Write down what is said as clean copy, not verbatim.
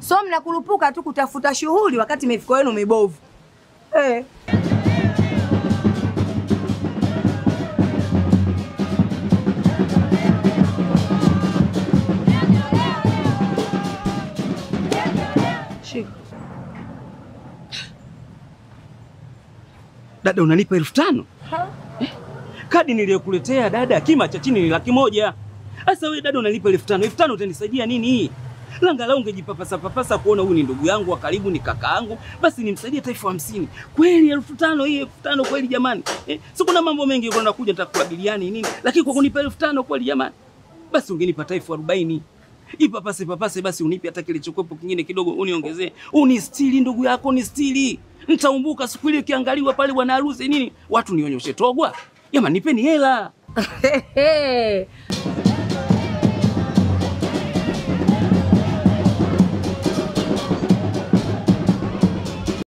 So mnakurupuka tu kutafuta shughuli wakati mifuko yenu mibovu. Shika. Dada unanipa 1500? Kadi niliyokuletea dada kima cha chini ni 100,000. Sasa wewe dada unanipa 1500. 1500 utanisaidia nini? Langalau ungejipapasa kuona huyu ni ndugu yangu wa karibu, ni kaka yangu, basi nimsaidie taifa 50. Kweli 1500 hii 1500 kweli jamani? Si kuna mambo mengi uko nakuja nitakukabiliani nini? Lakini kwa kunipa 1500 kweli jamani? Basi ungenipa taifa 40. Ipapase basi unipe hata kile chokopo kingine kidogo uniongezee. Unistili ndugu yako ni stili. Nitaumbuka siku ile kiangaliwa pale bwana harusi nini? Watu nionyoshe togwa. Jamani nipeni hela.